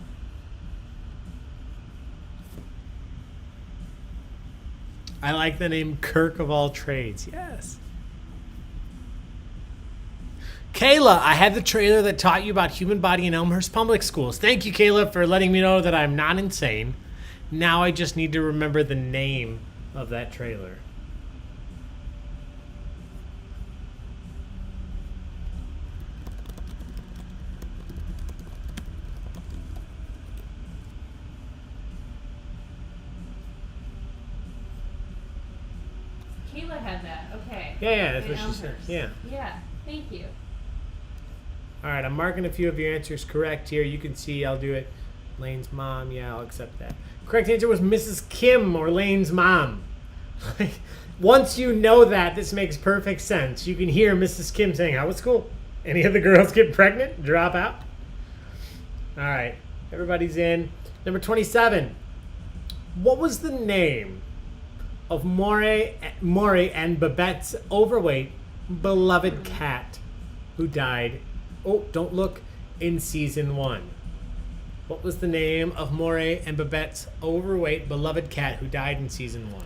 I like the name Kirk of all trades. Yes. Kayla, I had the trailer that taught you about human body in Elmhurst Public Schools. Thank you, Kayla, for letting me know that I'm not insane. Now I just need to remember the name of that trailer. Kayla had that. Okay. Yeah, that's In what she said. Elmhurst. Yeah. Yeah. Thank you. All right, I'm marking a few of your answers correct here. You can see I'll do it. Lane's mom, yeah, I'll accept that. Correct answer was Mrs. Kim, or Lane's mom. Once you know that, this makes perfect sense. You can hear Mrs. Kim saying, how was school? Any of the girls get pregnant? Drop out? All right, everybody's in. Number 27. What was the name of Morey and Babette's overweight beloved cat who died, oh, don't look, in season 1? What was the name of Morey and Babette's overweight beloved cat who died in season 1?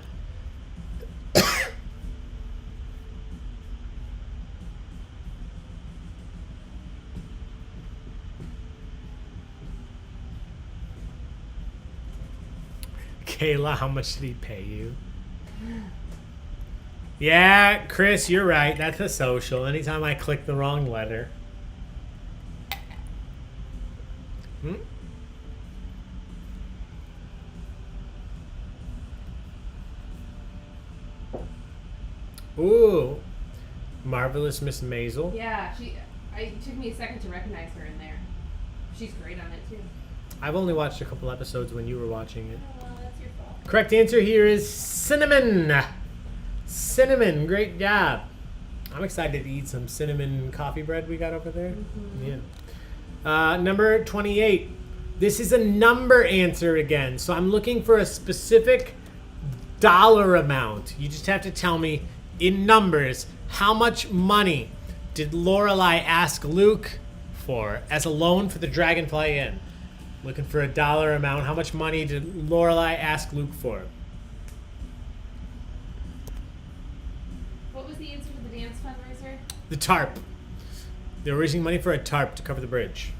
Kayla, how much did he pay you? Yeah, Chris, you're right. That's a social. Anytime I click the wrong letter. Ooh. Marvelous Miss Maisel. Yeah, it took me a second to recognize her in there. She's great on it, too. I've only watched a couple episodes when you were watching it. Oh, well, that's your fault. Correct answer here is cinnamon. Cinnamon, great job. I'm excited to eat some cinnamon coffee bread we got over there. Mm-hmm. Yeah. Number 28. This is a number answer again. So I'm looking for a specific dollar amount. You just have to tell me in numbers, how much money did Lorelai ask Luke for as a loan for the Dragonfly Inn? Looking for a dollar amount. How much money did Lorelai ask Luke for? What was the answer for the dance fundraiser? The tarp. They were raising money for a tarp to cover the bridge.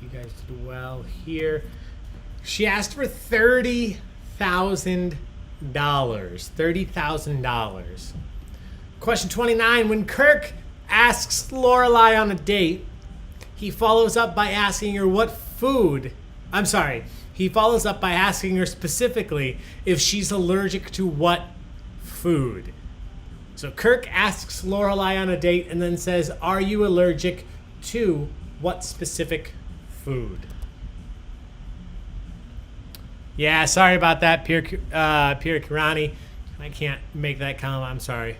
You guys did well here. She asked for $30,000. $30,000. Question 29. When Kirk asks Lorelai on a date, he follows up by asking her what food. He follows up by asking her specifically if she's allergic to what food. So Kirk asks Lorelai on a date and then says, "Are you allergic to what specific food?" Yeah, sorry about that, Pierre Kirani. I can't make that count. I'm sorry.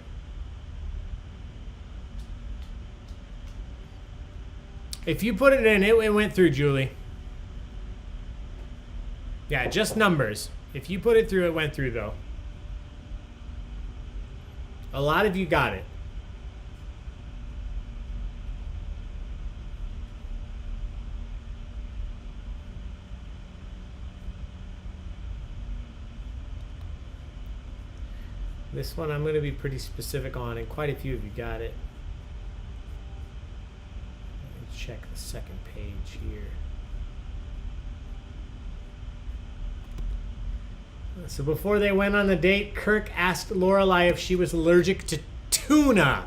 If you put it in, it went through, Julie. Yeah, just numbers. If you put it through, it went through, though. A lot of you got it. This one I'm going to be pretty specific on, and quite a few of you got it. Let me check the second page here. So before they went on the date, Kirk asked Lorelai if she was allergic to tuna.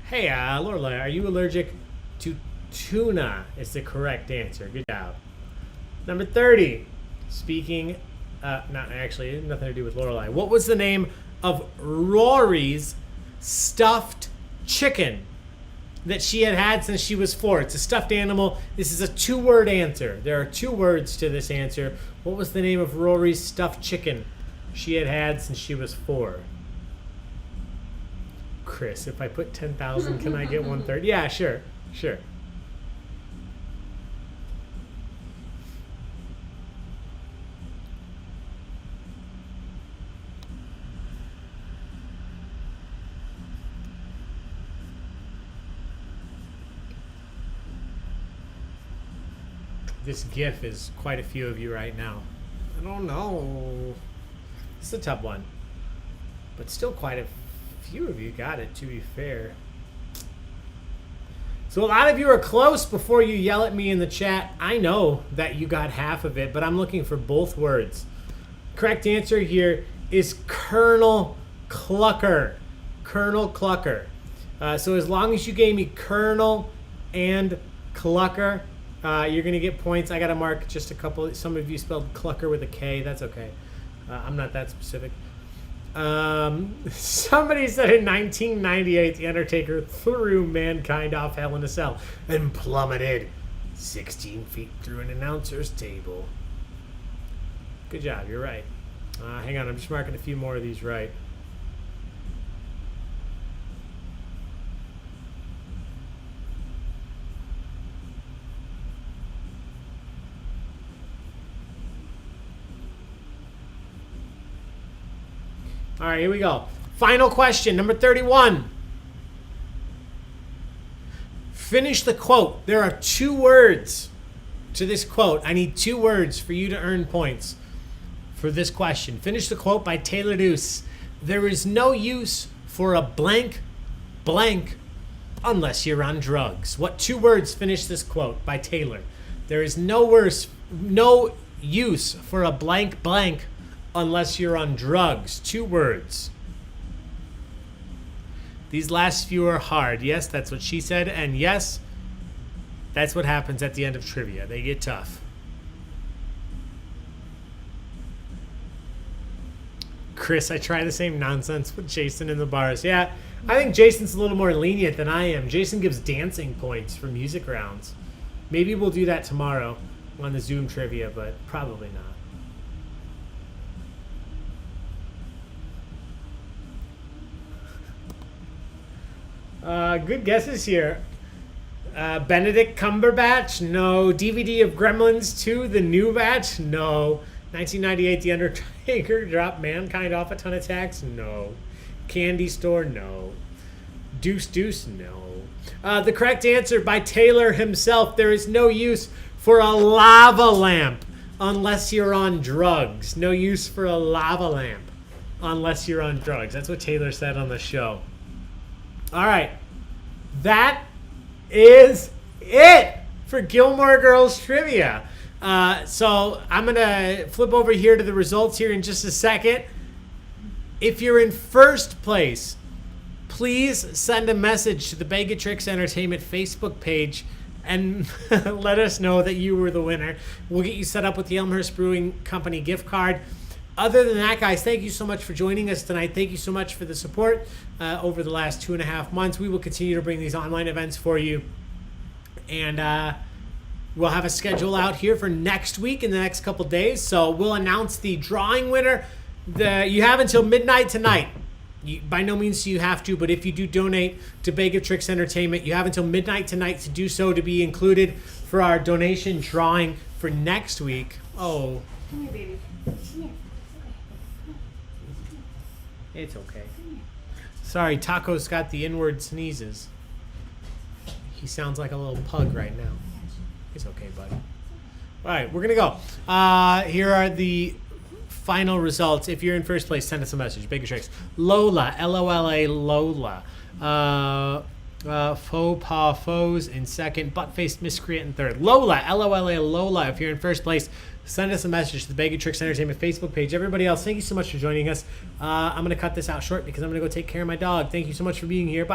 Hey, Lorelai, are you allergic to tuna? Is the correct answer. Good job. Number 30. Speaking, not actually, it had nothing to do with Lorelai. What was the name of Rory's stuffed chicken that she had had since she was 4? It's a stuffed animal. This is a 2-word answer. There are 2 words to this answer. What was the name of Rory's stuffed chicken she had had since she was 4? Chris, if I put 10,000, can I get 1/3? Yeah, sure. This GIF is quite a few of you right now. I don't know. It's a tough one. But still quite a few of you got it, to be fair. So a lot of you are close before you yell at me in the chat. I know that you got half of it, but I'm looking for both words. Correct answer here is Colonel Clucker. Colonel Clucker. So as long as you gave me Colonel and Clucker, you're going to get points. I got to mark just a couple. Some of you spelled Clucker with a K. That's okay. I'm not that specific. Somebody said in 1998, The Undertaker threw Mankind off Hell in a Cell and plummeted 16 feet through an announcer's table. Good job. You're right. Hang on. I'm just marking a few more of these right. All right, here we go. Final question, number 31. Finish the quote. There are 2 words to this quote. I need 2 words for you to earn points for this question. Finish the quote by Taylor Deuce. There is no use for a blank unless you're on drugs. What 2 words finish this quote by Taylor? There is no use for a blank unless you're on drugs. 2 words. These last few are hard. Yes, that's what she said. And yes, that's what happens at the end of trivia. They get tough. Chris, I try the same nonsense with Jason in the bars. Yeah, I think Jason's a little more lenient than I am. Jason gives dancing points for music rounds. Maybe we'll do that tomorrow on the Zoom trivia, but probably not. Good guesses here. Benedict Cumberbatch? No. DVD of Gremlins 2, the new batch? No. 1998, The Undertaker dropped Mankind off a ton of tax? No. Candy Store? No. Deuce? No. The correct answer by Taylor himself. There is no use for a lava lamp unless you're on drugs. No use for a lava lamp unless you're on drugs. That's what Taylor said on the show. All right. That is it for Gilmore Girls trivia. So I'm going to flip over here to the results here in just a second. If you're in first place, please send a message to the Baig-O-Tricks Entertainment Facebook page and let us know that you were the winner. We'll get you set up with the Elmhurst Brewing Company gift card. Other than that, guys, thank you so much for joining us tonight. Thank you so much for the support over the last 2.5 months. We will continue to bring these online events for you. And we'll have a schedule out here for next week in the next couple days. So we'll announce the drawing winner. You have until midnight tonight. By no means do you have to, but if you do donate to Baig-O-Tricks Entertainment, you have until midnight tonight to do so to be included for our donation drawing for next week. Oh. Come here, baby. Come here. It's okay. Sorry, Taco's got the inward sneezes. He sounds like a little pug right now. It's okay, buddy. All right, we're going to go. Here are the final results. If you're in first place, send us a message. Baig-O-Tricks. Lola, Lola, Lola. Faux pas foes in second. Butt-faced miscreant in third. Lola, Lola, Lola. If you're in first place, send us a message to the Baig-O-Tricks Entertainment Facebook page. Everybody else, thank you so much for joining us. I'm going to cut this out short because I'm going to go take care of my dog. Thank you so much for being here. Bye.